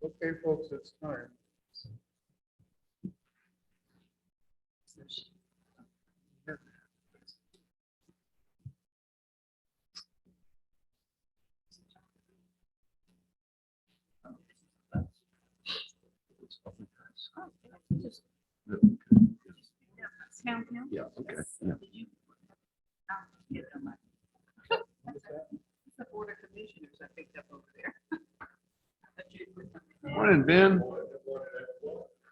Okay, folks, it's time. Yeah, okay, yeah. The Board of Commissioners I picked up over there. Morning, Ben.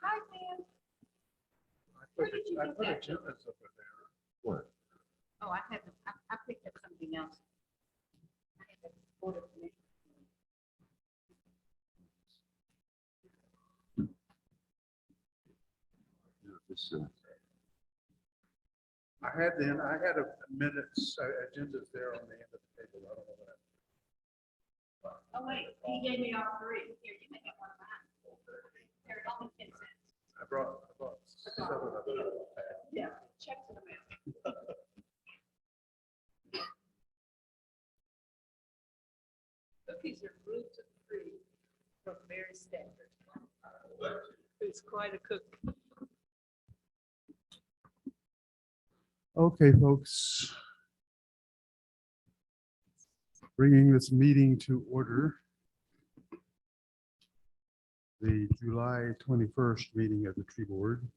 Hi, Dan. I put agendas over there. What? Oh, I had, I picked up something else. I had the Board of Commissioners. This, I had a minutes, agendas there on the end of the table. I don't know what Oh, wait, he gave me all three. Here, you may have one of mine. They're only 10 cents. I brought 7 of them. Yeah, check to the mail. Cookies are gluten-free from Mary Standard. It's quite a cook. Okay, folks. Bringing this meeting to order. The July 21st meeting of the tree board.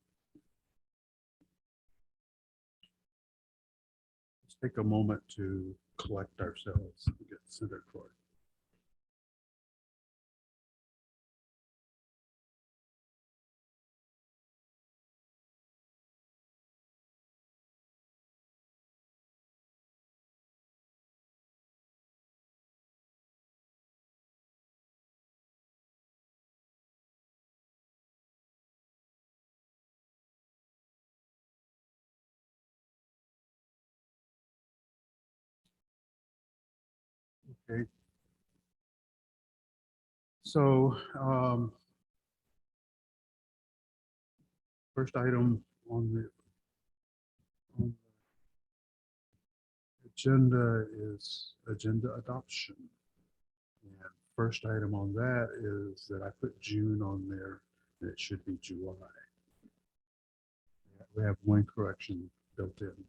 Let's take a moment to collect ourselves and get centered for it. Okay. So, first item on the agenda is agenda adoption. And first item on that is that I put June on there, and it should be July. We have one correction built in.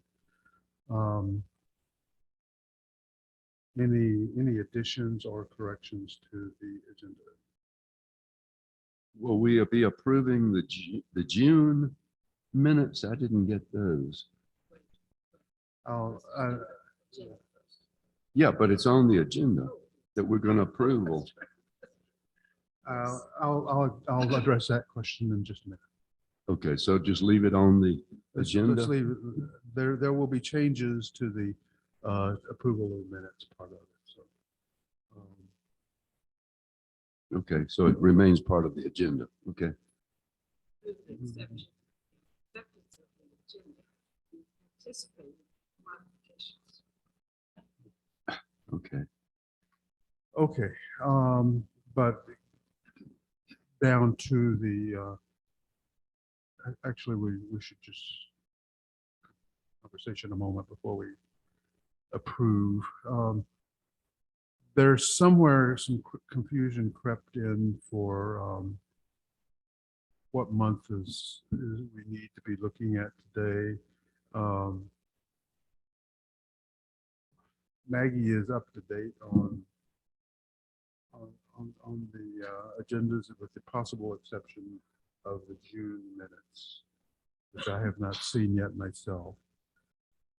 Any additions or corrections to the agenda? will we be approving the June minutes? I didn't get those. Yeah, but it's on the agenda that we're going to approve. I'll address that question in just a minute. Okay, so just leave it on the Let's agenda. leave it. There will be changes to the approval of minutes part of it. So, Okay, so it remains part of the agenda. Okay, With the exception. Acceptance of the agenda. Anticipated modifications. okay. okay, but down to the actually, we should just conversation a moment before we approve. There's somewhere some confusion crept in for what month is we need to be looking at today. Maggie is up to date on the agendas with the possible exception of the June minutes, which I have not seen yet myself.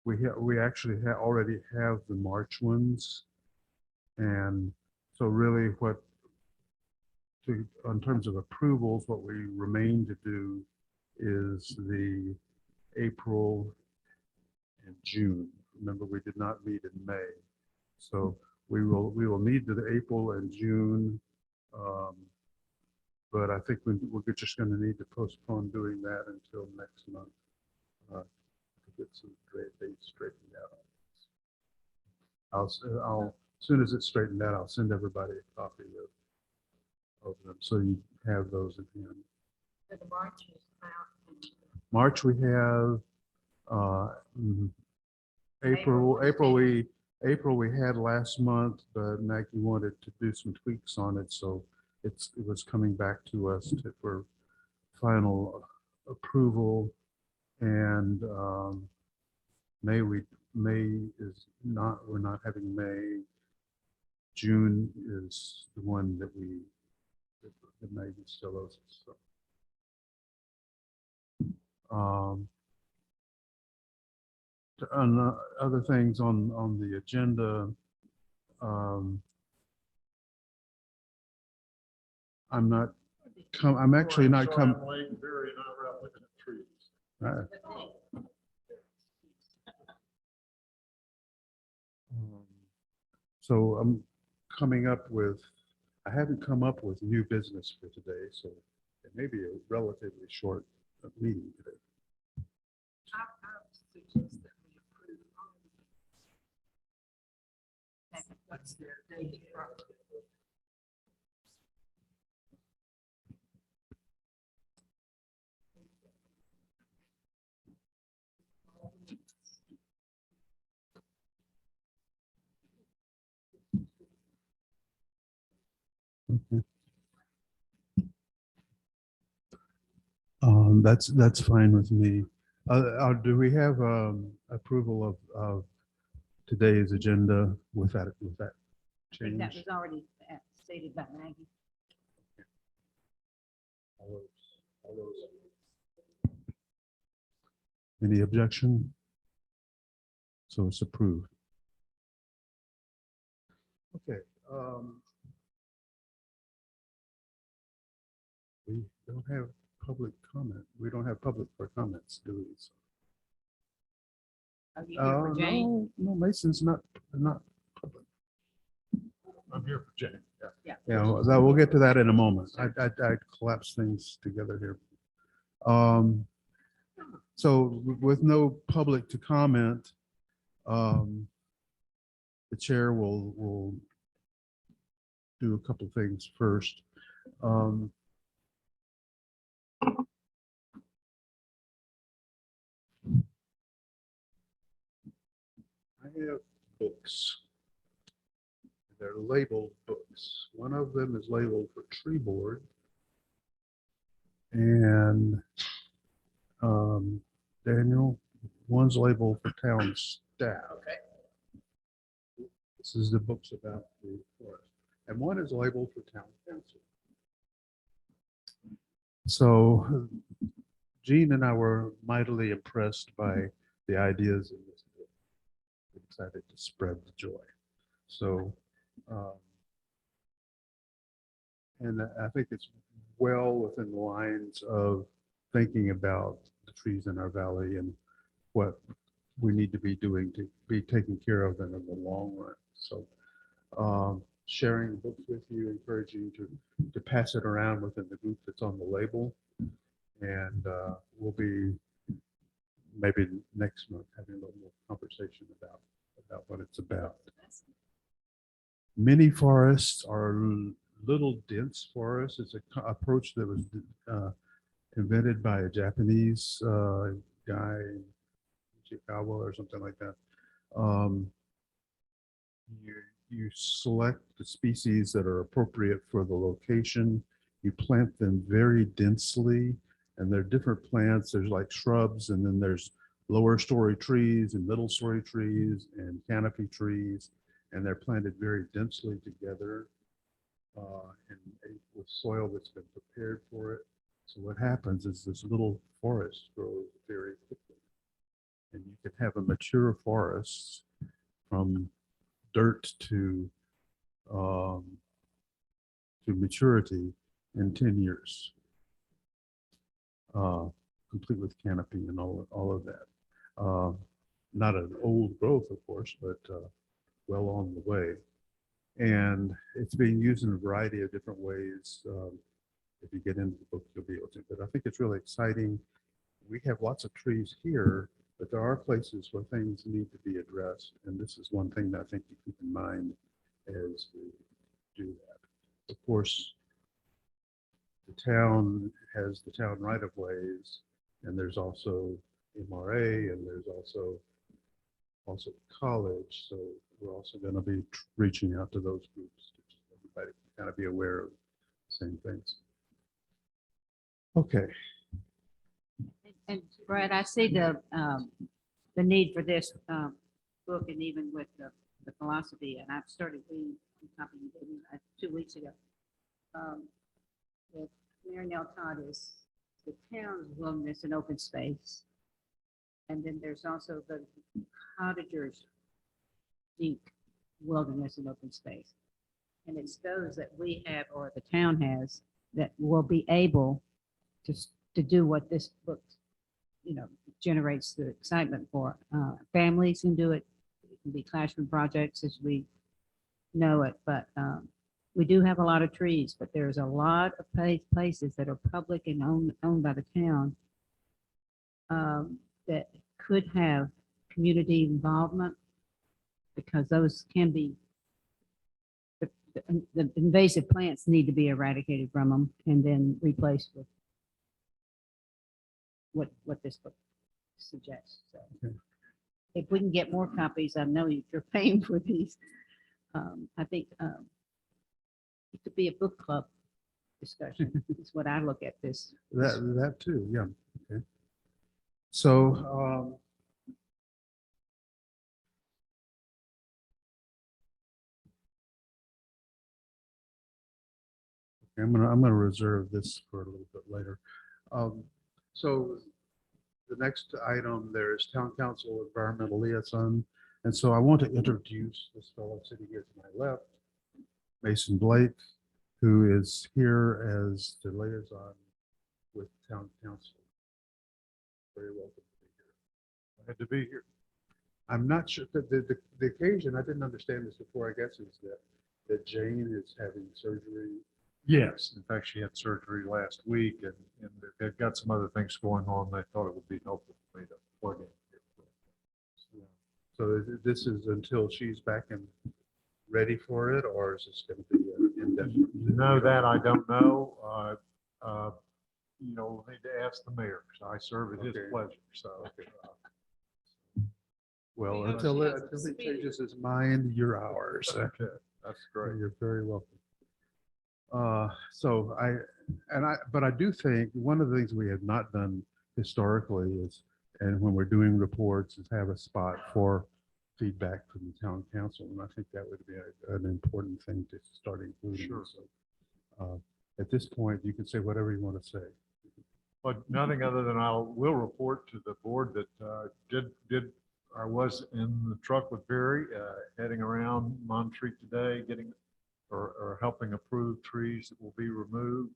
We actually already have the March ones. And so really in terms of approvals, what we remain to do is the April and June. Remember, we did not meet in May. So we will need the April and June. But I think we're just going to need to postpone doing that until next month. To get some dates straightened out. As soon as it's straightened out, I'll send everybody a copy of them, so you have those at hand. So the March is out. March, we have April we had last month, but Nike wanted to do some tweaks on it, so it was coming back to us for final approval. And May is not, we're not having May. June is the one that that may be still open. So. On other things on the agenda, I'm actually not come. So I'm coming up with, I haven't come up with new business for today, so it may be a relatively short meeting today. I suggest that we approve all of these. What's their daily property? Okay. That's fine with me. Do we have approval of today's agenda with that I think that change? was already stated by Maggie. All those. Any objection? So it's approved. Okay. We don't have public comment. We don't have public for comments, do we? Are you here for Jane? No, Mason's not public. I'm here for Jane. Yeah. Yeah, we'll get to that in a moment. I collapse things together here. So with no public to comment, the chair will do a couple things first. I have books. They're labeled books. One of them is labeled for tree board. And Daniel, one's labeled for town staff. Okay. This is the books about the forest. And one is labeled for town council. So Gene and I were mightily impressed by the ideas in this book. We decided to spread the joy. So, and I think it's well within the lines of thinking about the trees in our valley and what we need to be doing to be taking care of them in the long run. So, sharing books with you, encouraging you to pass it around within the group that's on the label. And we'll be maybe next month having a little more conversation about what it's about. Many forests are little dense forests. It's an approach that was invented by a Japanese guy, Chikawa or something like that. You select the species that are appropriate for the location. You plant them very densely, and there are different plants. There's like shrubs, and then there's lower story trees and middle story trees and canopy trees, and they're planted very densely together and with soil that's been prepared for it. So what happens is this little forest grows very quickly, and you can have a mature forest from dirt to maturity in 10 years, complete with canopy and all of that. Not an old growth, of course, but well on the way. And it's being used in a variety of different ways. If you get into the book, you'll be able to. But I think it's really exciting. We have lots of trees here, but there are places where things need to be addressed. And this is one thing that I think you keep in mind as we do that. Of course, the town has the town right-of-ways, and there's also MRA, and there's also college. So we're also going to be reaching out to those groups to just everybody can kind of be aware of same things. Okay, And Brad, I see the need for this book and even with the philosophy, and I've started reading a copy you gave me 2 weeks ago. With Mary Nell Todd is the town's wilderness and open space. And then there's also the cottagers' deep wilderness and open space. And it's those that we have or the town has that will be able to do what this book, generates the excitement for. Families can do it. It can be classroom projects as we know it, but we do have a lot of trees, but there's a lot of places that are public and owned by the town that could have community involvement because those can be, the invasive plants need to be eradicated from them and then replaced with what this book suggests. So Okay. if we can get more copies, I know you're paying for these. I think it could be a book club discussion. Is what I look at this. that too, yeah, okay. So, I'm gonna reserve this for a little bit later. So the next item, there is Town Council Environmental Liaison. And so I want to introduce this fellow sitting here to my left, Mason Blake, who is here as the liaison with Town Council. Very welcome to be here. Glad to be here. I'm not sure that the occasion, I didn't understand this before, I guess, is that Jane is having surgery. Yes, in fact, she had surgery last week and they've got some other things going on. They thought it would be helpful for me to plug in. So this is until she's back and ready for it, or is this going to be an indefinite? No, that I don't know. We'll need to ask the mayor. So I serve at his Okay. pleasure. So. Well, We hope until she it has until he speedy. changes his mind, you're ours. Okay, that's great. You're very welcome. But I do think one of the things we have not done historically is, and when we're doing reports, is have a spot for feedback from the town council. And I think that would be an important thing to start including. Sure. So, at this point, you can say whatever you want to say. But nothing other than will report to the board that I was in the truck with Barry, heading around Montreat today, getting or helping approve trees that will be removed.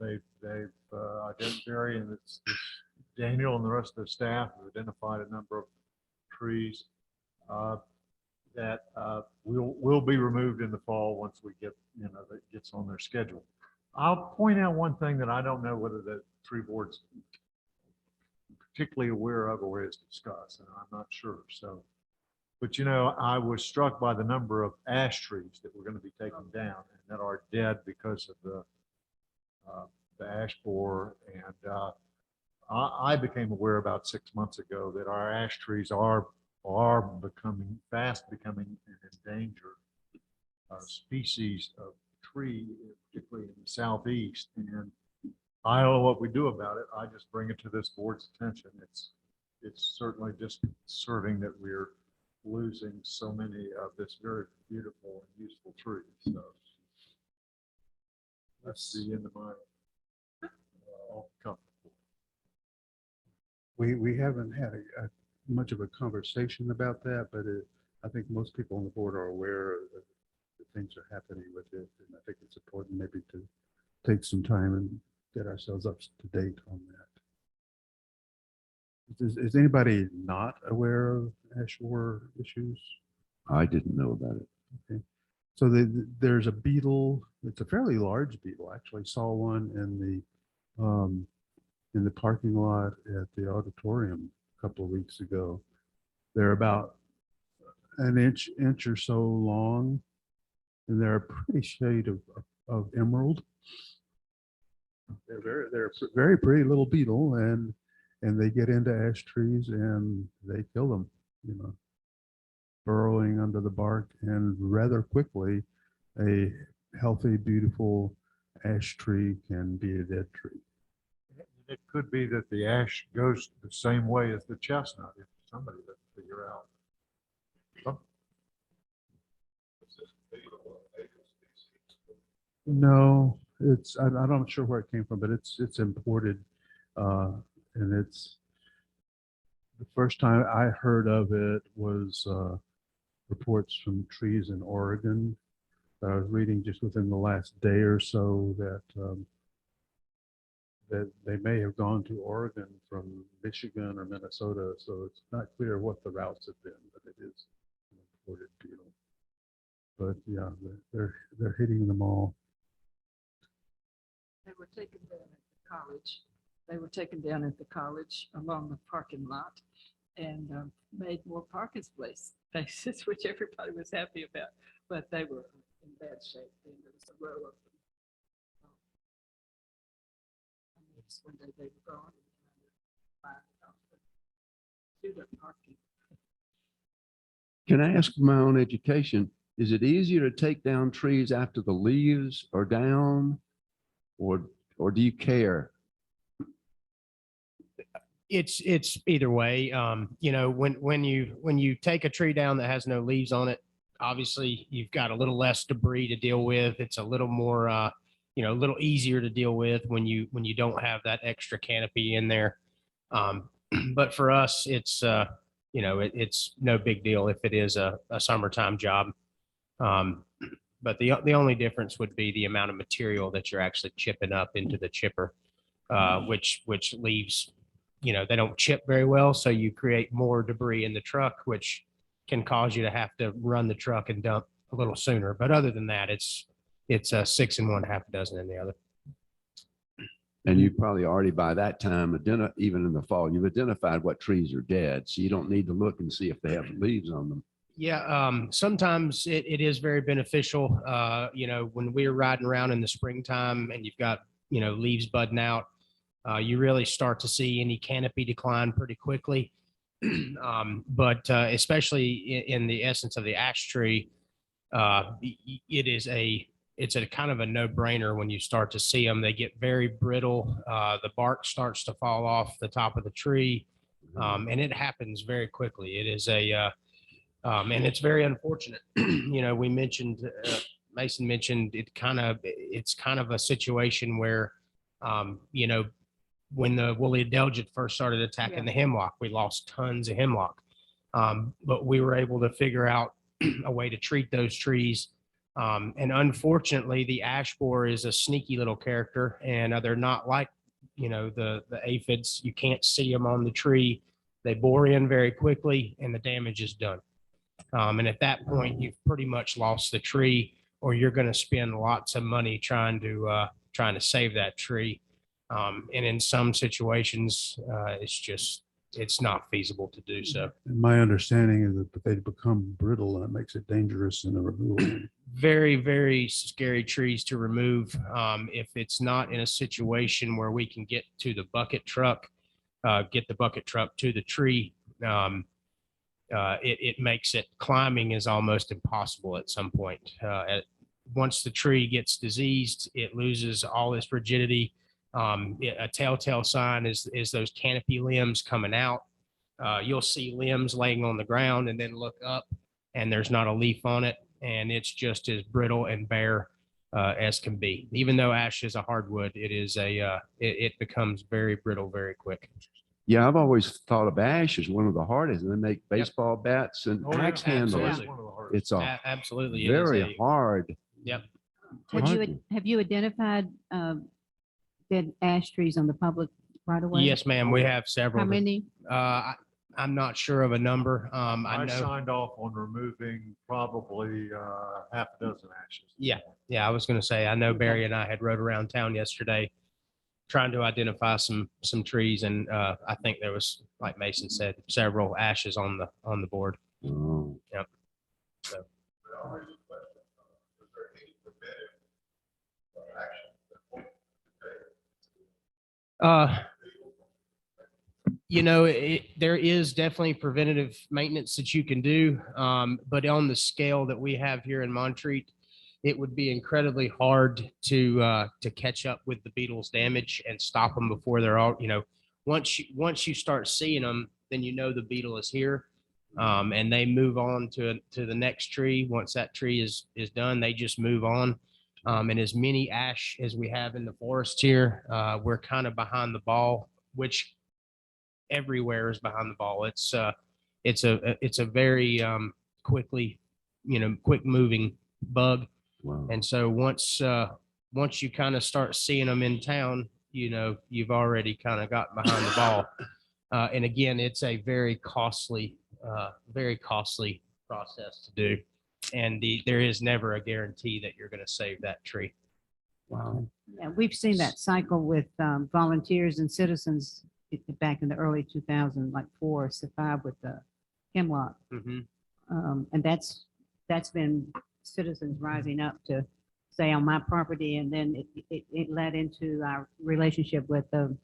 They've identified Barry and it's Daniel and the rest of the staff have identified a number of trees that will be removed in the fall once we get, that gets on their schedule. I'll point out one thing that I don't know whether the tree board's particularly aware of or is discussed, and I'm not sure. So, but I was struck by the number of ash trees that we're going to be taking down and that are dead because of the ash borer. And I became aware about 6 months ago that our ash trees are fast becoming an endangered species of tree, particularly in the southeast. And I don't know what we do about it. I just bring it to this board's attention. It's certainly disconcerting that we're losing so many of this very beautiful and useful trees. So that's the end of my comfort. We haven't had much of a conversation about that, but I think most people on the board are aware of the things are happening with it. And I think it's important maybe to take some time and get ourselves up to date on that. Is anybody not aware of ash borer issues? I didn't know about it. Okay. So there's a beetle. It's a fairly large beetle. I actually saw one in the parking lot at the auditorium a couple of weeks ago. They're about an inch or so long, and they're a pretty shade of emerald. They're a very pretty little beetle, and they get into ash trees and they kill them, burrowing under the bark, and rather quickly a healthy, beautiful ash tree can be a dead tree. It could be that the ash goes the same way as the chestnut, if somebody doesn't figure out. Some- No, I'm not sure where it came from, but it's imported. And it's, the first time I heard of it was reports from trees in Oregon. I was reading just within the last day or so that they may have gone to Oregon from Michigan or Minnesota. So it's not clear what the routes have been, but it is an imported deal. But yeah, they're hitting them all. They were taken down at the college. They were taken down at the college along the parking lot and made more parking places, which everybody was happy about, but they were in bad shape. And there was a row of them. And it's one day they were gone. Do the parking. Can I ask for my own education? Is it easier to take down trees after the leaves are down? Or do you care? It's either way. You know, when you take a tree down that has no leaves on it, obviously you've got a little less debris to deal with. It's a little more, you know, a little easier to deal with when you don't have that extra canopy in there. But for us, it's you know, it's no big deal if it is a summertime job. But the only difference would be the amount of material that you're actually chipping up into the chipper, which leaves, you know, they don't chip very well. So you create more debris in the truck, which can cause you to have to run the truck and dump a little sooner. But other than that, it's 6 in one, half a dozen in the other. And you probably already by that time, even in the fall, you've identified what trees are dead. So you don't need to look and see if they have leaves on them. Yeah, sometimes it is very beneficial. You know, when we're riding around in the springtime and you've got, you know, leaves budding out, you really start to see any canopy decline pretty quickly. But especially in the essence of the ash tree, it's a kind of a no-brainer when you start to see them. They get very brittle. The bark starts to fall off the top of the tree, and it happens very quickly. It is and it's very unfortunate. You know, we mentioned, Mason mentioned it's kind of a situation where, you know, when the woolly adelgid first started attacking the hemlock, we lost tons of hemlock. But we were able to figure out a way to treat those trees. And unfortunately, the ash borer is a sneaky little character, and they're not like, you know, the aphids. You can't see them on the tree. They bore in very quickly, and the damage is done. And at that point, you've pretty much lost the tree, or you're going to spend lots of money trying to save that tree. And in some situations, it's not feasible to do so. And my understanding is that they become brittle and it makes it dangerous in the removal. Very, very scary trees to remove. If it's not in a situation where we can get to the bucket truck, get the bucket truck to the tree, it makes it, climbing is almost impossible at some point. Once the tree gets diseased, it loses all its rigidity. A telltale sign is those canopy limbs coming out. You'll see limbs laying on the ground and then look up and there's not a leaf on it. And it's just as brittle and bare as can be. Even though ash is a hardwood, it becomes very brittle very quick. Yeah, I've always thought of ash as one of the hardest, and they make baseball bats and Oh, yeah, axe handles. absolutely. One of the hardest. It's a Absolutely. it is very hard. Yep. Have you identified dead ash trees on the public right away? Yes, ma'am. We have several. How many? I'm not sure of a number. I I know. signed off on removing probably half a dozen ashes. Yeah, I was going to say, I know Barry and I had rode around town yesterday trying to identify some trees, and I think there was, like Mason said, several ashes on the board. Oh. Yep. So. You know, there is definitely preventative maintenance that you can do, but on the scale that we have here in Montreat, it would be incredibly hard to catch up with the beetles' damage and stop them before they're all, once you start seeing them, then you know the beetle is here. And they move on to the next tree. Once that tree is done, they just move on. And as many ash as we have in the forest here, we're kind of behind the ball, which everywhere is behind the ball. It's a very quickly, quick moving bug. Wow. And so once you kind of start seeing them in town, you've already kind of got behind the ball. And again, it's a very costly process to do. And there is never a guarantee that you're going to save that tree. Wow. Yeah, we've seen that cycle with volunteers and citizens back in the early 2000s, like 4 or 5 with the hemlock. Mhm. And that's been citizens rising up to say on my property, and then it led into our relationship with the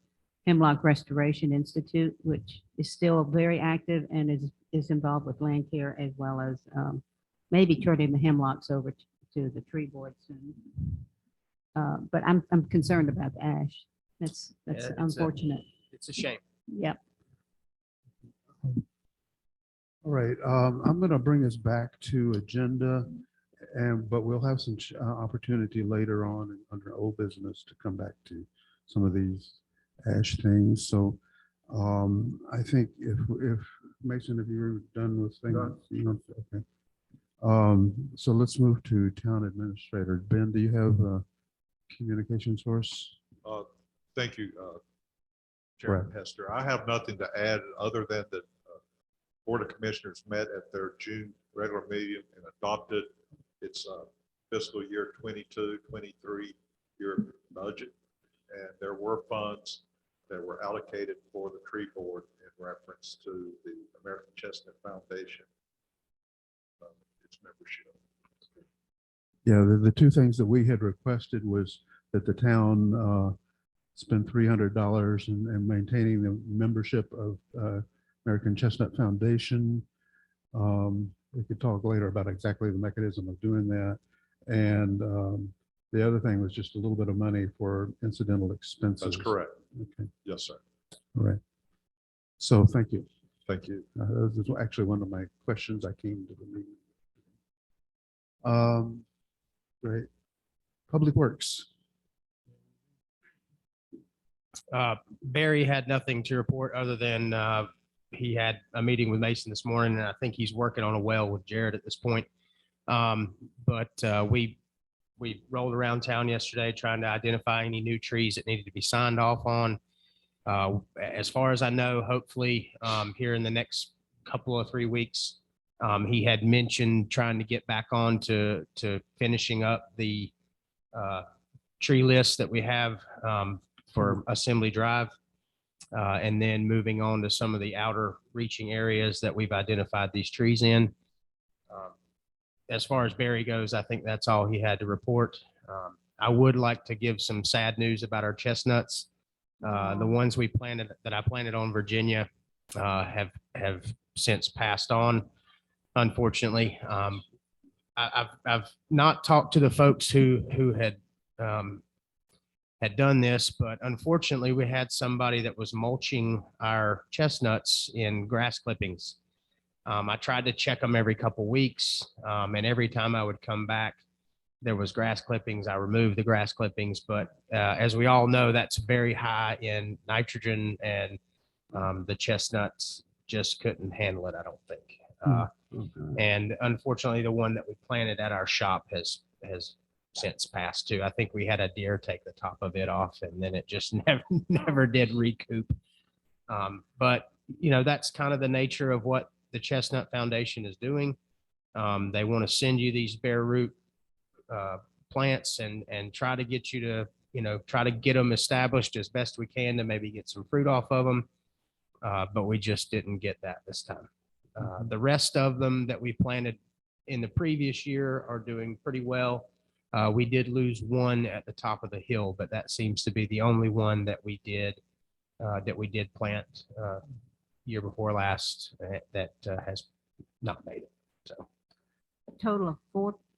Hemlock Restoration Institute, which is still very active and is involved with land care, as well as maybe turning the hemlocks over to the tree board soon. But I'm concerned about the ash. That's Yeah, it's a- unfortunate. It's a shame. Yep. All right, I'm going to bring us back to agenda, but we'll have some opportunity later on under old business to come back to some of these ash things. So I think if Mason, if you're done with things, okay. So let's move to town administrator. Ben, do you have a communication source? Thank you, Chairman Hester. I have nothing to add other than that Board of Commissioners met at their June regular meeting and adopted its fiscal year 22-23 year budget. And there were funds that were allocated for the tree board in reference to the American Chestnut Foundation, its membership. Yeah, the two things that we had requested was that the town spend $300 in maintaining the membership of American Chestnut Foundation. We could talk later about exactly the mechanism of doing that. And the other thing was just a little bit of money for incidental expenses. That's correct. Okay, Yes, sir. all right. So thank you. Thank you. This was actually one of my questions I came to the meeting. Great. Public Works. Barry had nothing to report other than he had a meeting with Mason this morning, and I think he's working on a well with Jared at this point. But we rolled around town yesterday trying to identify any new trees that needed to be signed off on. As far as I know, hopefully here in the next couple of 3 weeks, he had mentioned trying to get back on to finishing up the tree list that we have for Assembly Drive. And then moving on to some of the outer reaching areas that we've identified these trees in. As far as Barry goes, I think that's all he had to report. I would like to give some sad news about our chestnuts. The ones that I planted on Virginia have since passed on, unfortunately. I've not talked to the folks who had done this, but unfortunately we had somebody that was mulching our chestnuts in grass clippings. I tried to check them every couple weeks, and every time I would come back, there was grass clippings. I removed the grass clippings, but as we all know, that's very high in nitrogen, and the chestnuts just couldn't handle it, I don't think. Okay. And unfortunately, the one that we planted at our shop has since passed too. I think we had a deer take the top of it off, and then it just never did recoup. But that's kind of the nature of what the Chestnut Foundation is doing. They want to send you these bare root plants and try to get you to try to get them established as best we can to maybe get some fruit off of them. But we just didn't get that this time. The rest of them that we planted in the previous year are doing pretty well. We did lose one at the top of the hill, but that seems to be the only one that we did plant year before last that has not made it. So A total of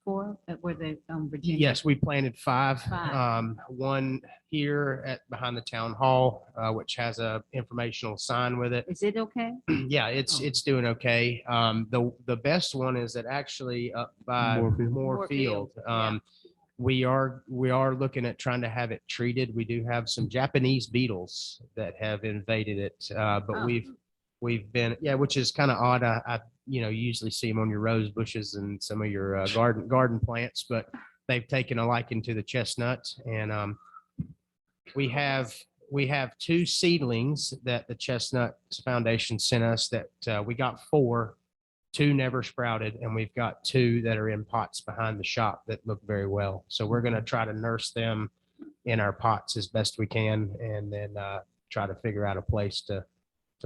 4 that were the Virginia? Yes, we planted 5. 5. One here behind the town hall, which has a informational sign with it. Is it okay? Yeah, it's Oh. it's doing okay. The best one is that actually up by Moorfield. Moorfield. yeah. We are looking at trying to have it treated. We do have some Japanese beetles that have invaded it, but Oh. we've been, yeah, which is kind of odd. I usually see them on your rose bushes and some of your garden plants, but they've taken a liking to the chestnut, and we have 2 seedlings that the Chestnut Foundation sent us that we got 4. 2 never sprouted, and we've got 2 that are in pots behind the shop that look very well. So we're going to try to nurse them in our pots as best we can, and then try to figure out a place to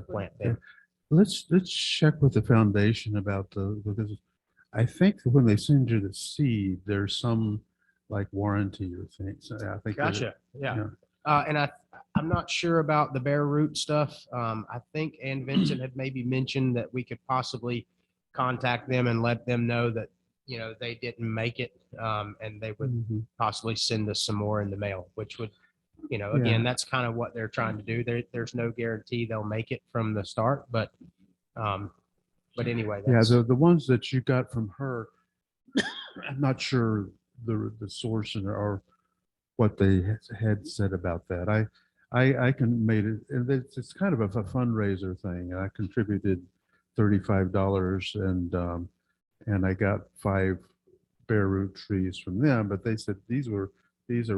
plant them. Let's check with the foundation about because I think that when they send you the seed, there's some like warranty or things. I think. Gotcha. Yeah. Yeah. And I'm not sure about the bare root stuff. I think Ann Vincent had maybe mentioned that we could possibly contact them and let them know that, they didn't make it. And they would Mhm. possibly send us some more in the mail, which would, Yeah. again, that's kind of what they're trying to do. There's no guarantee they'll make it from the start, but anyway. Yeah, that's- the ones that you got from her, I'm not sure the source or what they had said about that. I can made it, and it's kind of a fundraiser thing. I contributed $35 and I got 5 bare root trees from them, but they said these are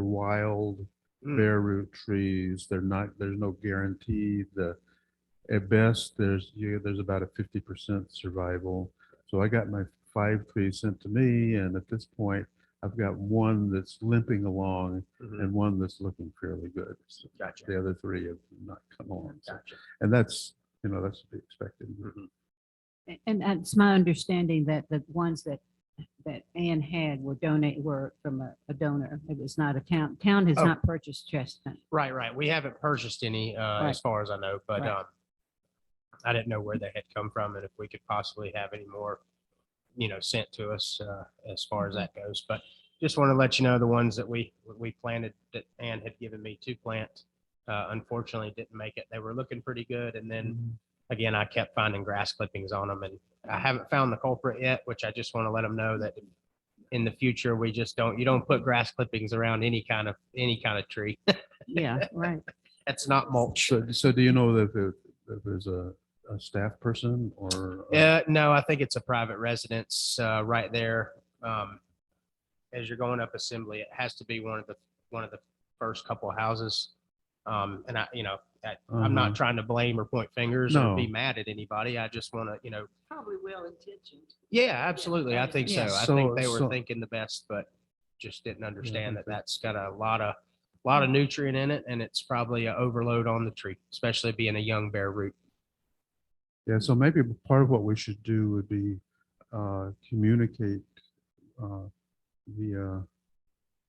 wild Mm. bare root trees. There's no guarantee. At best, there's about a 50% survival. So I got my 5 trees sent to me, and at this point, I've got one that's limping along Mhm. and one that's looking fairly good. So Gotcha. the other 3 have not come along. So- Gotcha. And that's to be expected. Mhm. And it's my understanding that the ones that Ann had were from a donor. It was not a town. Town has Oh. not purchased chestnut. Right. We haven't purchased any, Right. as far as I know, but, Right. I didn't know where they had come from and if we could possibly have any more, sent to us, as far as that goes. But just want to let you know, the ones that we planted that Ann had given me to plant, unfortunately didn't make it. They were looking pretty good. And then again, I kept finding grass clippings on them, and I haven't found the culprit yet, which I just want to let them know that in the future, you don't put grass clippings around any kind of tree. Yeah, right. That's not mulch. So do you know if there's a staff person or? No, I think it's a private residence, right there. As you're going up Assembly, it has to be one of the first couple of houses. And I'm not Uh-huh. trying to blame or point fingers or be No. mad at anybody. I just want to, Probably well intentioned. yeah, absolutely. I think so. Yeah. I think they So- were thinking the best, but just didn't understand that okay. that's got a lot of nutrient in it, and it's probably an overload on the tree, especially being a young bare root. Yeah, so maybe part of what we should do would be communicate via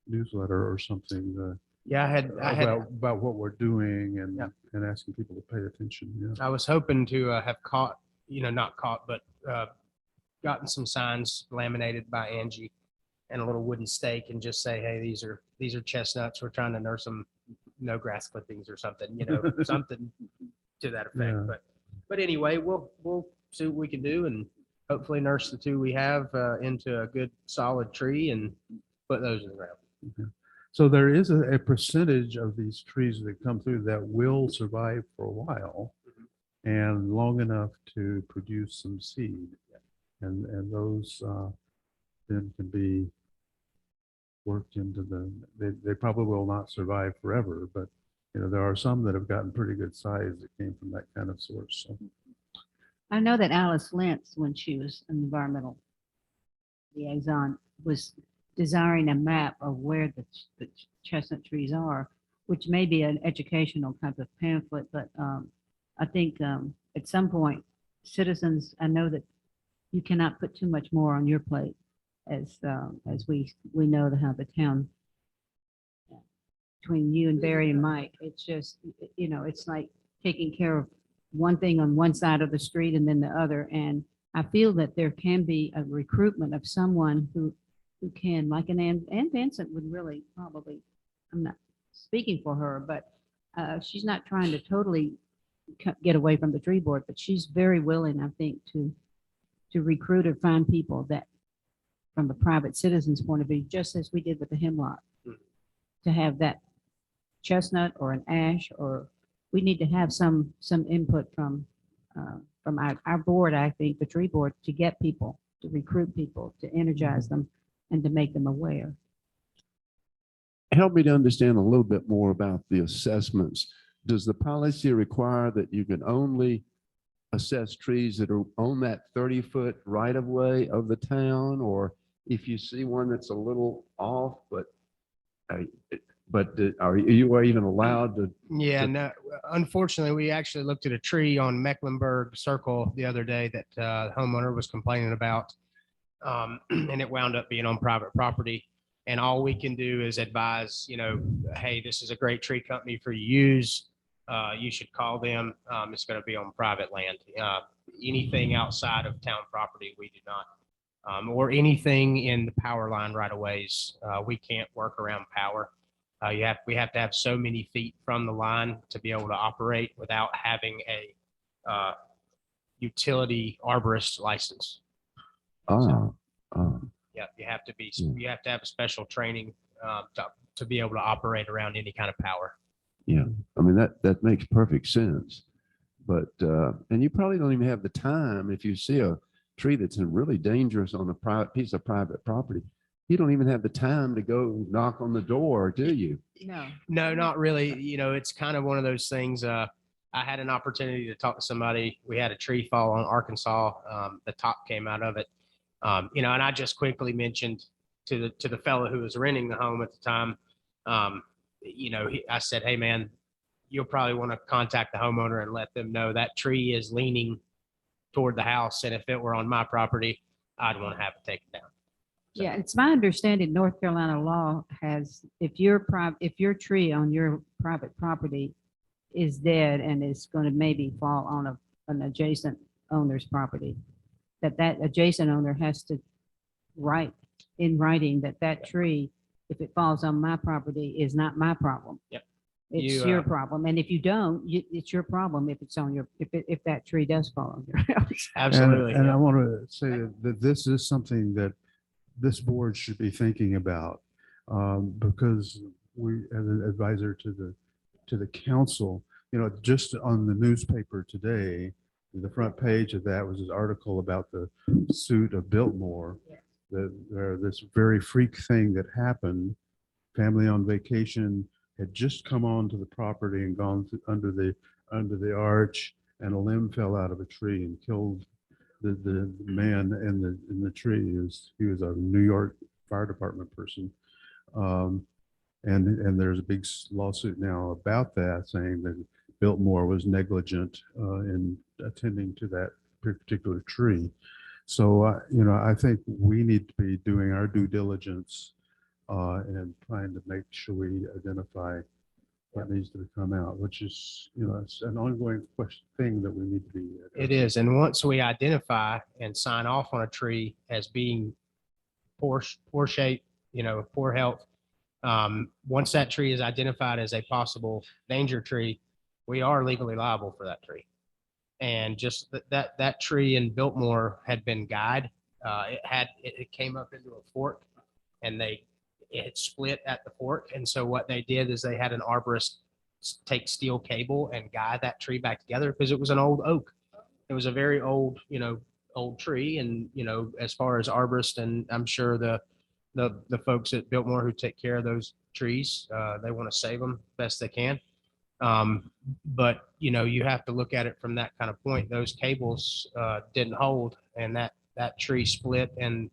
newsletter or something Yeah, about what we're doing and Yeah. and asking people to pay attention. Yeah. I was hoping to have caught, not caught, but gotten some signs laminated by Angie and a little wooden stake and just say, hey, these are chestnuts. We're trying to nurse them, no grass clippings or something, something to that effect. Yeah. But anyway, we'll see what we can do and hopefully nurse the 2 we have into a good solid tree and put those in the ground. So there is a percentage of these trees that come through that will survive for a while and long enough to produce some seed. And those then can be worked into they probably will not survive forever, but there are some that have gotten pretty good size that came from that kind of source. So, I know that Alice Lentz, when she was an environmental liaison, was desiring a map of where the chestnut trees are, which may be an educational type of pamphlet, but I think at some point, citizens, I know that you cannot put too much more on your plate as we know how the town, between you and Barry and Mike, it's just, it's like taking care of one thing on one side of the street and then the other. And I feel that there can be a recruitment of someone who who can, like Ann Vincent would really probably, I'm not speaking for her, but she's not trying to totally get away from the tree board, but she's very willing, I think, to recruit or find people that, from a private citizen's point of view, just as we did with the hemlock, to have that chestnut or an ash, or we need to have some input from our board, I think, the tree board, to get people, to recruit people, to energize them, and to make them aware. Help me to understand a little bit more about the assessments. Does the policy require that you can only assess trees that are on that 30-foot right of way of the town? Or if you see one that's a little off, but are you even allowed to? Yeah, no, unfortunately, we actually looked at a tree on Mecklenburg Circle the other day that the homeowner was complaining about. And it wound up being on private property. And all we can do is advise, hey, this is a great tree company for you to use. You should call them. It's going to be on private land. Anything outside of town property, we do not. Or anything in the power line right of ways. We can't work around power. We have to have so many feet from the line to be able to operate without having a utility arborist license. Yeah, you have to have a special training to be able to operate around any kind of power. Yeah, I mean, that makes perfect sense. But, and you probably don't even have the time, if you see a tree that's really dangerous on a private piece of private property, you don't even have the time to go knock on the door, do you? No. No, not really. It's kind of one of those things. I had an opportunity to talk to somebody. We had a tree fall on Arkansas. The top came out of it. And I just quickly mentioned to the fellow who was renting the home at the time, I said, hey man, you'll probably want to contact the homeowner and let them know that tree is leaning toward the house. And if it were on my property, I'd want to have it taken down. So, Yeah, it's my understanding North Carolina law has, if your tree on your private property is dead and is going to maybe fall on an adjacent owner's property, that adjacent owner has to write in writing that tree, if it falls on my property, is not my problem. Yep. It's your problem. And if you don't, it's your problem if it's on if that tree does fall on your house. absolutely. And yeah. I want to say that this is something that this board should be thinking about, because we, as an advisor to the council, just on the newspaper today, the front page of that was this article about the suit of Biltmore. This very freak thing that happened. Family on vacation had just come onto the property and gone under the arch, and a limb fell out of a tree and killed the man in the tree. He was a New York Fire Department person. And there's a big lawsuit now about that, saying that Biltmore was negligent in attending to that particular tree. So, I think we need to be doing our due diligence and trying to make sure we identify what needs to come out, which is, it's an ongoing thing that we need to be. It is. And once we identify and sign off on a tree as being poor shape, poor health, once that tree is identified as a possible danger tree, we are legally liable for that tree. And just that tree in Biltmore had been guyed. It came up into a fork, and it split at the fork. And so what they did is they had an arborist take steel cable and guide that tree back together, because it was an old oak. It was a very old, old tree. And, as far as arborists, and I'm sure the folks at Biltmore who take care of those trees, they want to save them best they can. But, you have to look at it from that kind of point. Those cables didn't hold, and that tree split, and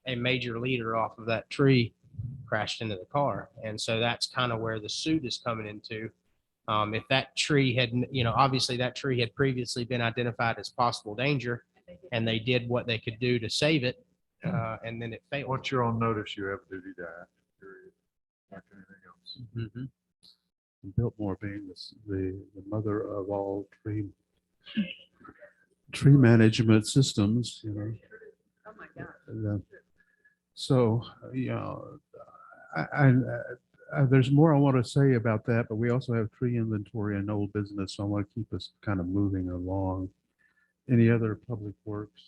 a major leader off of that tree crashed into the car. And so that's kind of where the suit is coming into. If that tree had, obviously that tree had previously been identified as possible danger, and they did what they could do to save it, and then it failed. Once you're on notice, you have a duty to act, period, like anything else. Mhm. Biltmore being the mother of all tree management systems, Oh, my God. So, there's more I want to say about that, but we also have tree inventory and old business, so I want to keep us kind of moving along. Any other public works?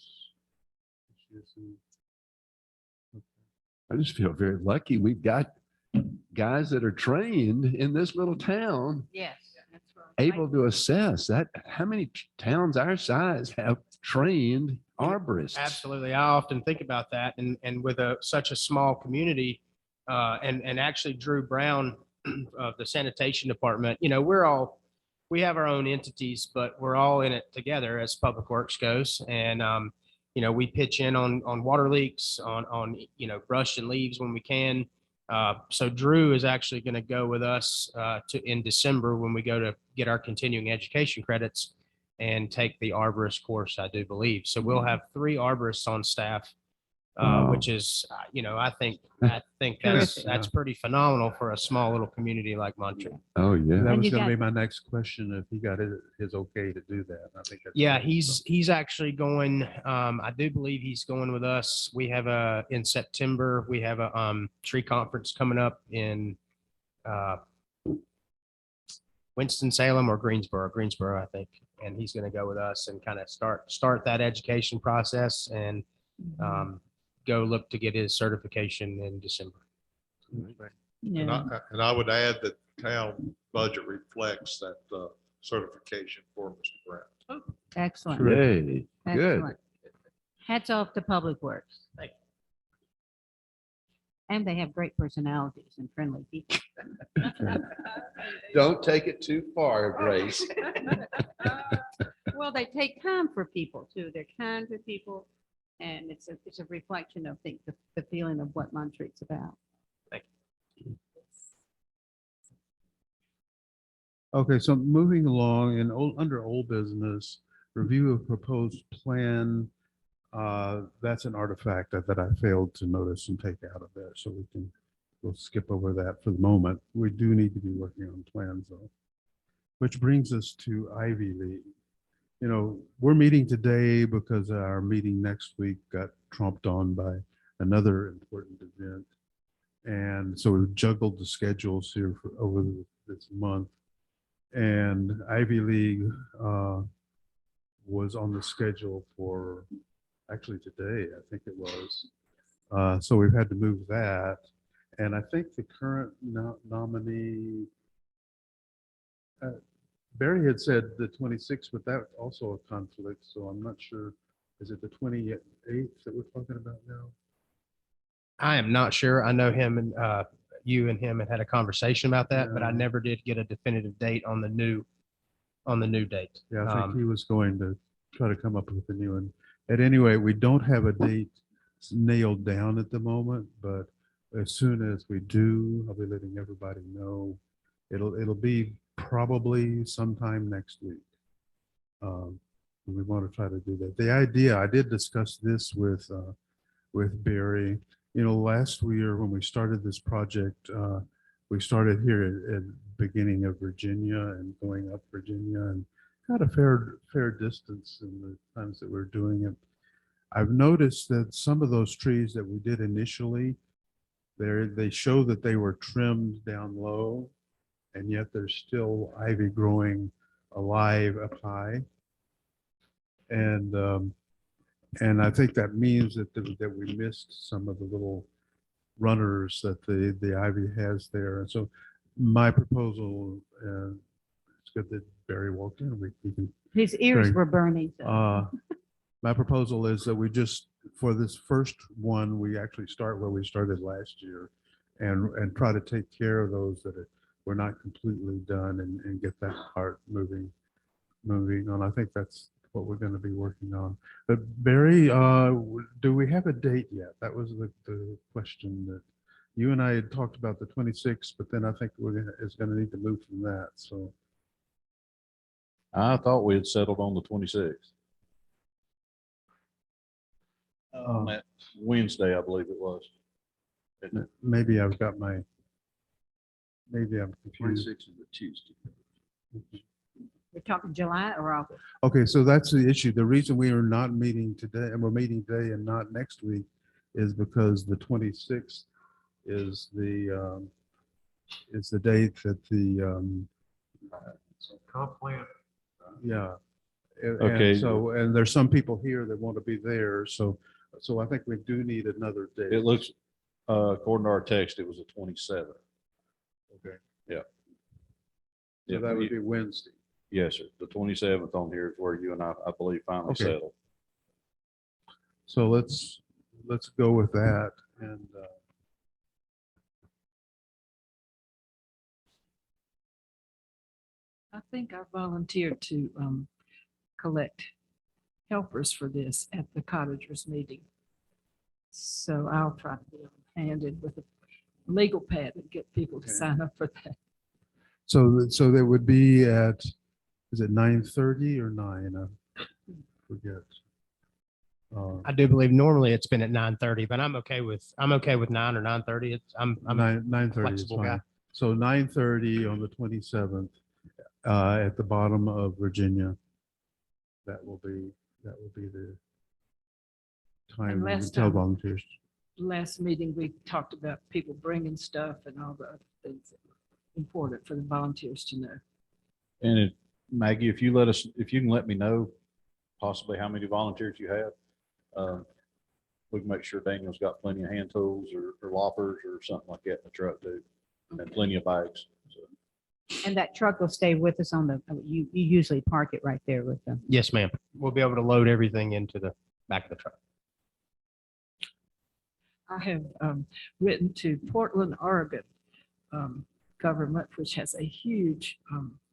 I just feel very lucky. We've got guys that are trained in this little town, Yes. That's right. able to assess that. How many towns our size have trained arborists? Absolutely. I often think about that and with such a small community, and actually Drew Brown of the sanitation department, we have our own entities, but we're all in it together as Public Works goes. And, we pitch in on water leaks, on brush and leaves when we can. So Drew is actually going to go with us in December when we go to get our continuing education credits and take the arborist course, I do believe. So we'll have 3 arborists on staff, Wow. which is, I think that's Terrific. pretty phenomenal for a small little community like Montreal. Oh, yeah. That And was you going to got- be my next question, if he got his okay to do that. I think. that's Yeah, great. he's actually going, I do believe he's going with us. We have in September, we have a tree conference coming up in Winston-Salem or Greensboro, I think. And he's going to go with us and kind of start that education process and go look to get his certification in December. Yeah. And I would add that town budget reflects that certification for Mr. Brown. Excellent. Yay. Good. Excellent. Hats off to Public Works. Thank And they have great personalities and friendly people. Don't take it too far, Grace. Well, they take time for people too. They're kind to people. And it's a reflection of the feeling of what Montreat's about. Okay, so moving along under old business, review of proposed plan. That's an artifact that I failed to notice and take out of there, so we'll skip over that for the moment. We do need to be working on plans though. Which brings us to Ivy League. We're meeting today because our meeting next week got trumped on by another important event. And so we've juggled the schedules here over this month. And Ivy League was on the schedule for actually today, I think it was. So we've had to move that. And I think the current nominee, Barry had said the 26th, but that's also a conflict. So I'm not sure. Is it the 28th that we're talking about now? I am not sure. I know him and you and him had a conversation about that, but I Yeah. never did get a definitive date on the new date. Yeah, I think he was going to try to come up with a new one. At any rate, we don't have a date nailed down at the moment, but as soon as we do, I'll be letting everybody know. It'll be probably sometime next week. We want to try to do that. The idea, I did discuss this with Barry. Last year when we started this project, we started here at the beginning of Virginia and going up Virginia and got a fair distance in the times that we're doing it. I've noticed that some of those trees that we did initially, they show that they were trimmed down low, and yet there's still ivy growing alive up high. And I think that means that we missed some of the little runners that the ivy has there. And so my proposal, it's good that Barry walked in. We can His ears Very- were burning. so- my proposal is that we just, for this first one, we actually start where we started last year and try to take care of those that were not completely done and get that part moving on. I think that's what we're going to be working on. But Barry, do we have a date yet? That was the question that you and I had talked about, the 26th, but then I think it's going to need to move from that. So I thought we had settled on the 26th. On that Wednesday, I believe it was. maybe I'm confused. 26th is a Tuesday. We're talking July or August? Okay, so that's the issue. The reason we are not meeting today, and we're meeting today and not next week, is because the 26th is the date that the, Comp plan, yeah. And Okay. so, and there's some people here that want to be there, so I think we do need another date. It looks, according to our text, it was the 27th. Okay. Yeah. So Yeah, that would be Wednesday. Yes, sir. The 27th on here is where you and I believe, finally Okay. settled. So let's go with that. And I think I volunteered to collect helpers for this at the cottagers meeting. So I'll try to be handed with a legal pad and get people to Okay. sign up for that. so that would be at, is it 9:30 or 9? I forget. I do believe normally it's been at 9:30, but I'm okay with 9 or 9:30. I'm 9:30 is flexible guy. fine. So 9:30 on the 27th at the bottom of Virginia. That will be the time And we can last tell time- volunteers. Last meeting, we talked about people bringing stuff and all the other things that were important for the volunteers to know. And Maggie, if you can let me know possibly how many volunteers you have, we can make sure Daniel's got plenty of hand tools or loppers or something like that in the truck too, and plenty of bags. So, And that truck will stay with us on the, you usually park it right there with them. Yes, ma'am. We'll be able to load everything into the back of the truck. I have written to Portland, Oregon government, which has a huge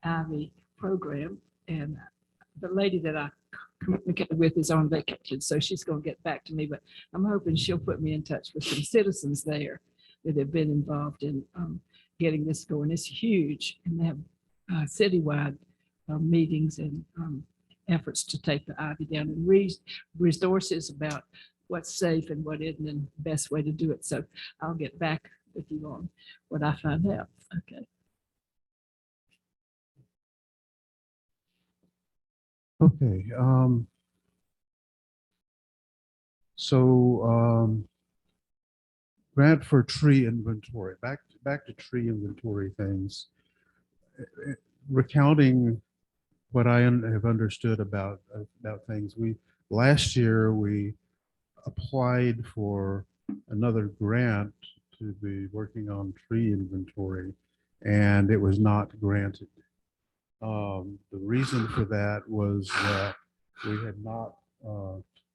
Ivy program. And the lady that I communicated with is on vacation, so she's going to get back to me. But I'm hoping she'll put me in touch with some citizens there that have been involved in getting this going. It's huge, and they have citywide meetings and efforts to take the Ivy down, and resources about what's safe and what isn't, and the best way to do it. So I'll get back with you on what I find out. Okay. Okay. So grant for tree inventory. Back to tree inventory things. Recounting what I have understood about things. Last year we applied for another grant to be working on tree inventory, and it was not granted. The reason for that was that we had not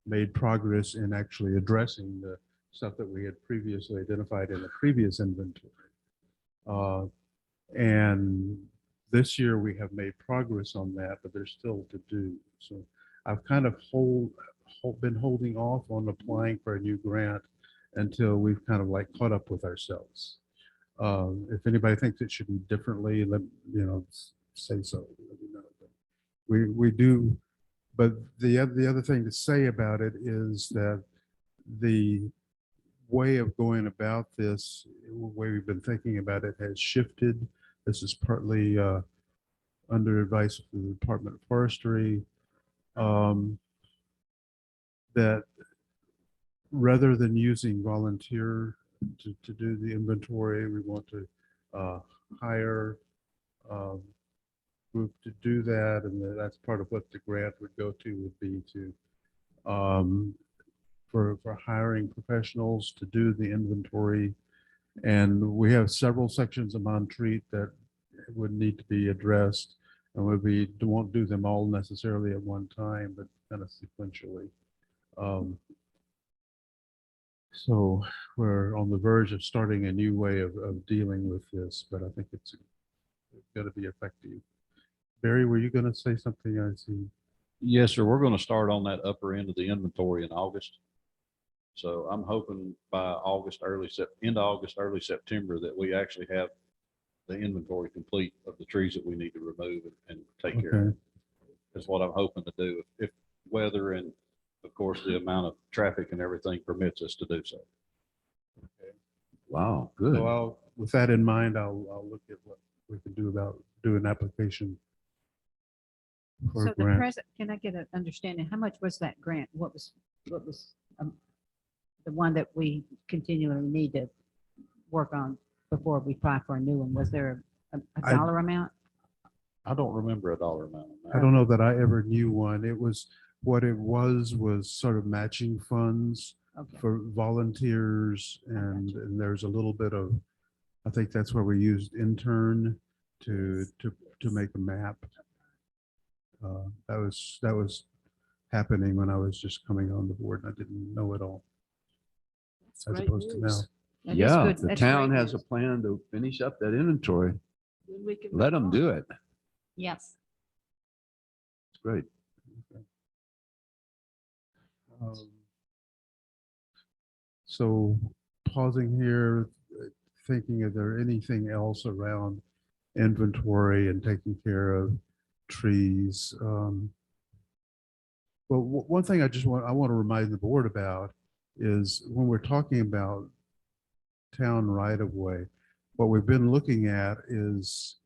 made progress in actually addressing the stuff that we had previously identified in the previous inventory. And this year we have made progress on that, but there's still to do. So I've kind of been holding off on applying for a new grant until we've kind of like caught up with ourselves. If anybody thinks it should be differently, say so. Let me know. But we do, but the other thing to say about it is that the way of going about this, the way we've been thinking about it, has shifted. This is partly under advice of the Department of Forestry, that rather than using volunteer to do the inventory, we want to hire a group to do that, and that's part of what the grant would go to, would be to for hiring professionals to do the inventory. And we have several sections of Montreat that would need to be addressed, and we won't do them all necessarily at one time, but kind of sequentially. So we're on the verge of starting a new way of dealing with this, but I think it's going to be effective. Barry, were you going to say something? I see. yes, sir. We're going to start on that upper end of the inventory in August. So I'm hoping by end of August, early September, that we actually have the inventory complete of the trees that we need to remove and take care of. Okay. Is what I'm hoping to do if weather and of course the amount of traffic and everything permits us to do so. Wow, good. So with that in mind, I'll look at what we can do about doing an application for So a the grant. present, can I get an understanding? How much was that grant? What was the one that we continually need to work on before we apply for a new one? Was there a I- dollar amount? I don't remember a dollar amount. on that. I don't know that I ever knew one. What it was sort of matching funds Okay. for volunteers and there's a little bit of, I think that's where we used intern to make a map. That was happening when I was just coming on the board and I didn't know it all That's as great opposed to now. news. That is Yeah, good. the That's town great has a news. plan to finish up that inventory. Then we can Let move them on. do it. Yes. It's great. So pausing here, thinking, is there anything else around inventory and taking care of trees? Well, one thing I want to remind the board about is when we're talking about town right of way, what we've been looking at is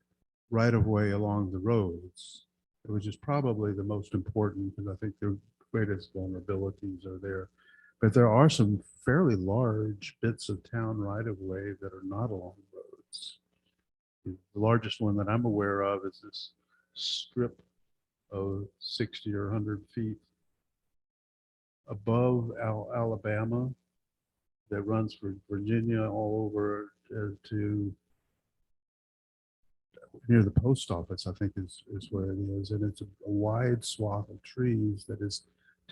right of way along the roads, which is probably the most important because I think the greatest vulnerabilities are there. But there are some fairly large bits of town right of way that are not along roads. The largest one that I'm aware of is this strip of 60 or 100 feet above Alabama that runs from Virginia all over to near the post office, I think is where it is. And it's a wide swath of trees that is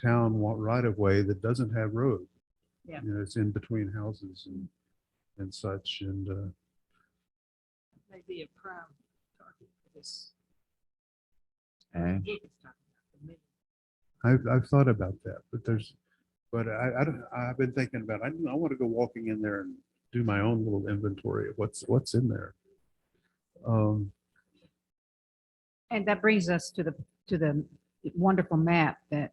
town right of way that doesn't have road. Yeah. You know, it's in between houses and such. And Maybe a prime target for this. And Look, it's talking about the middle. I've thought about that, but I've been thinking about, I want to go walking in there and do my own little inventory of what's in there. And that brings us to the wonderful map that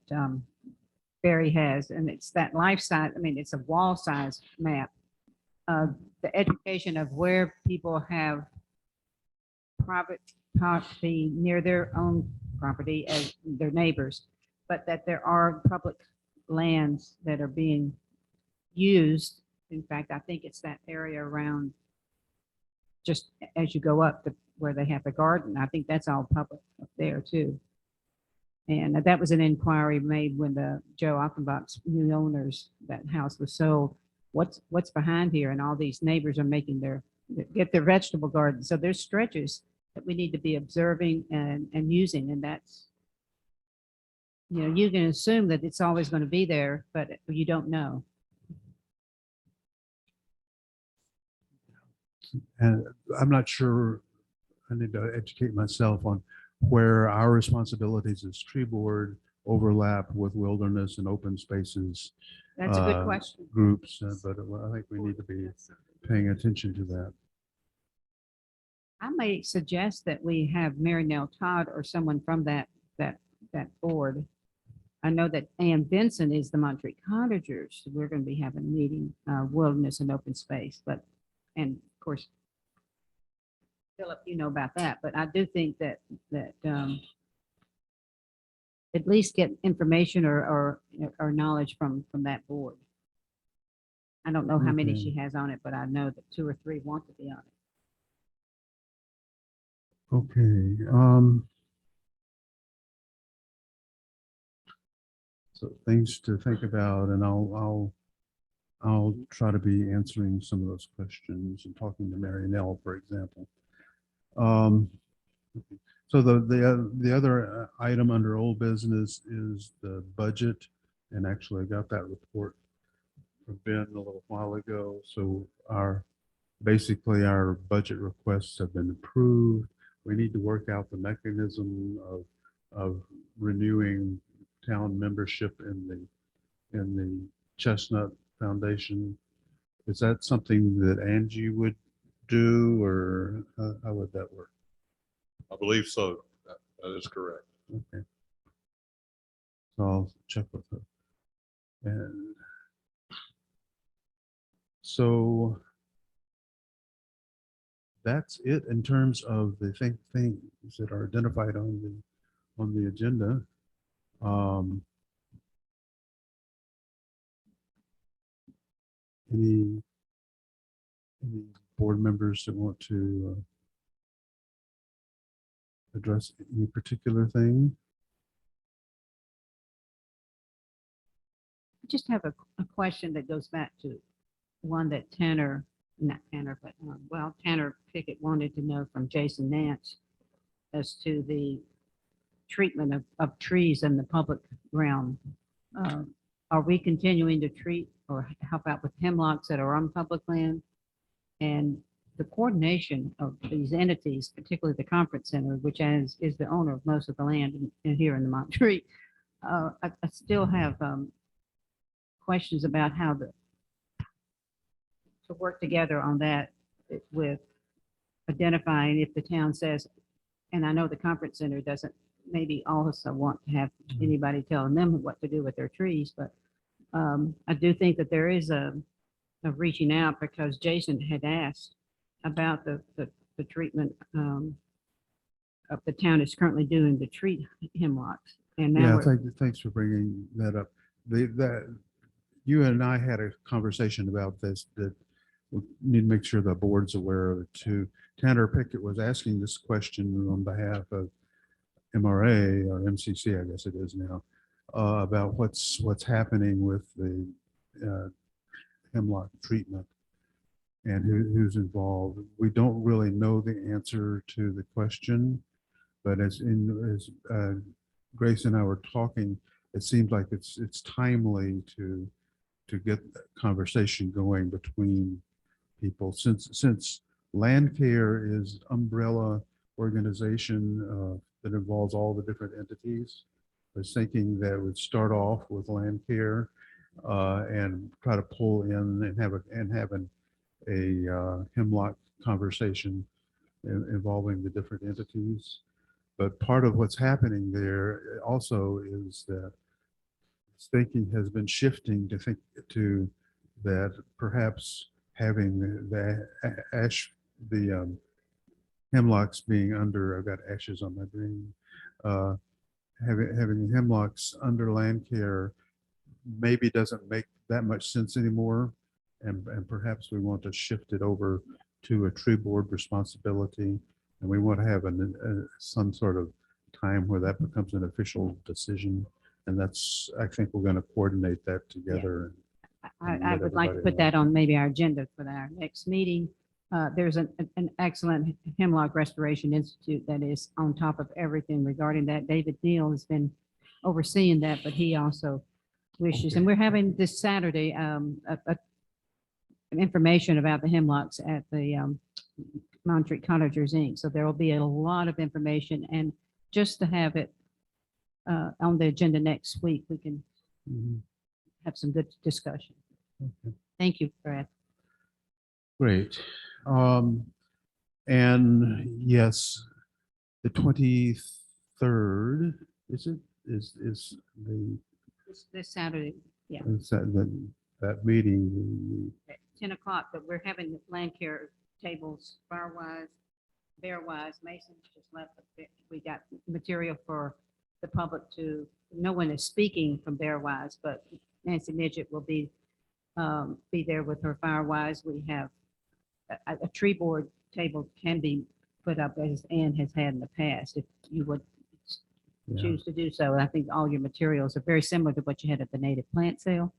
Barry has, and it's that life size, I mean, it's a wall size map of the education of where people have private property near their own property as their neighbors, but that there are public lands that are being used. In fact, I think it's that area around just as you go up where they have the garden. I think that's all public up there too. And that was an inquiry made when the Joe Achenbach's new owners, that house was sold. What's behind here? And all these neighbors are making get their vegetable garden. So there's stretches that we need to be observing and using. And that's, you know, you can assume that it's always going to be there, but you don't know. And I'm not sure, I need to educate myself on where our responsibilities as tree board overlap with wilderness and open spaces That's a good question. groups, but I think we need to be paying attention to that. I may suggest that we have Mary Nell Todd or someone from that board. I know that Ann Benson is the Montreat Cottagers. So we're going to be having a meeting, wilderness and open space, and of course, Philip, you know about that, but I do think that at least get information or knowledge from that board. I don't know how many Okay. she has on it, but I know that 2 or 3 want to be on it. Okay. So things to think about, and I'll try to be answering some of those questions and talking to Mary Nell, for example. So the other item under old business is the budget, and actually I got that report from Ben a little while ago. So basically our budget requests have been approved. We need to work out the mechanism of renewing town membership in the Chestnut Foundation. Is that something that Angie would do, or how would that work? I believe so. That is correct. Okay. So I'll check with her. And so that's it in terms of the things that are identified on the agenda. any board members that want to address any particular thing? I just have a question that goes back to one that Tanner, not Tanner, but, well, Tanner Pickett wanted to know from Jason Nance as to the treatment of trees in the public realm. Are we continuing to treat or help out with hemlocks that are on public land? And the coordination of these entities, particularly the conference center, which is the owner of most of the land here in the Montreat, I still have questions about how to work together on that with identifying if the town says, and I know the conference center doesn't maybe also want to have anybody telling them what to do with their trees, but I do think that there is a reaching out because Jason had asked about the treatment of the town is currently doing to treat hemlocks. And now Yeah, we're, thanks for bringing that up. You and I had a conversation about this, that we need to make sure the board's aware of it too. Tanner Pickett was asking this question on behalf of MRA or MCC, I guess it is now, about what's happening with the hemlock treatment and who's involved. We don't really know the answer to the question, but as Grace and I were talking, it seems like it's timely to get that conversation going between people, since Land Care is umbrella organization that involves all the different entities. I was thinking that would start off with Land Care and try to pull in and have a hemlock conversation involving the different entities. But part of what's happening there also is that thinking has been shifting to that perhaps having the hemlocks being under, I've got ashes on my brain, having hemlocks under Land Care maybe doesn't make that much sense anymore. And perhaps we want to shift it over to a tree board responsibility. And we want to have some sort of time where that becomes an official decision. And that's, I think we're going to coordinate that together. I would like to put that on maybe our agenda for our next meeting. There's an excellent Hemlock Restoration Institute that is on top of everything regarding that. David Neal has been overseeing that, but he also wishes, and we're having this Saturday, information about the hemlocks at the Montreat Cottagers Inc. So there will be a lot of information, and just to have it on the agenda next week, we can Mhm. have some good discussion. Okay. Thank you, Brad. Great. And yes, the 23rd, is the, This Saturday, is that meeting, at 10 o'clock, but we're having the land care tables, Firewise, Bearwise, Mason just left. We got material for the public to, no one is speaking from Bearwise, but Nancy Midget will be there with her Firewise. We have a tree board table can be put up as Ann has had in the past, if you would yeah. choose to do so. I think all your materials are very similar to what you had at the native plant sale.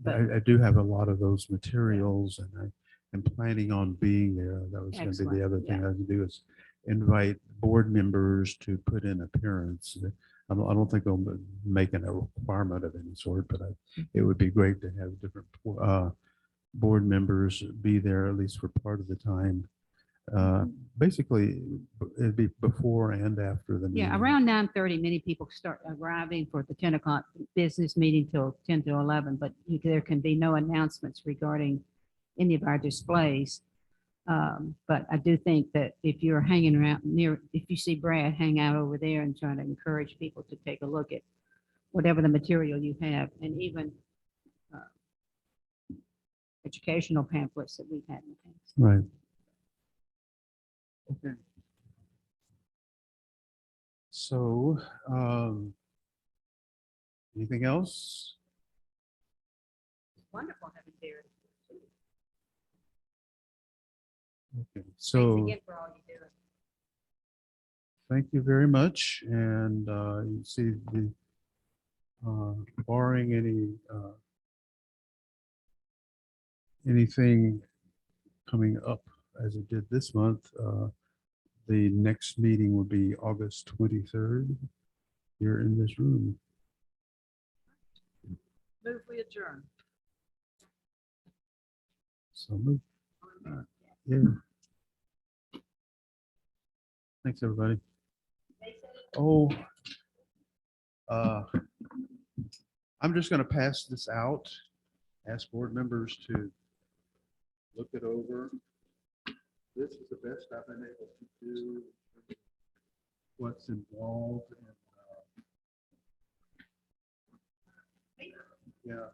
I do have a lot of those materials, and I am planning on being there. That was going to be Excellent, the other thing yeah. I would do, is invite board members to put in appearance. I don't think they'll make it a requirement of any sort, but it would be great to have different board members be there at least for part of the time. Basically, it'd be before and after the meeting. Yeah, around 9:30, many people start arriving for the 10 o'clock business meeting till 10 to 11, but there can be no announcements regarding any of our displays. But I do think that if you're hanging around near, if you see Brad, hang out over there and trying to encourage people to take a look at whatever the material you have, and even educational pamphlets that we've had in the past. Right. Okay. So, anything else? Wonderful having there. Okay, Thanks so again for all you do. thank you very much. And you see the, barring anything coming up as it did this month, the next meeting will be August 23rd here in this room. Move we adjourn. So move. Yeah. Thanks, everybody. Oh, I'm just gonna pass this out, ask board members to look it over. This is the best I've been able to do. What's involved in, yeah.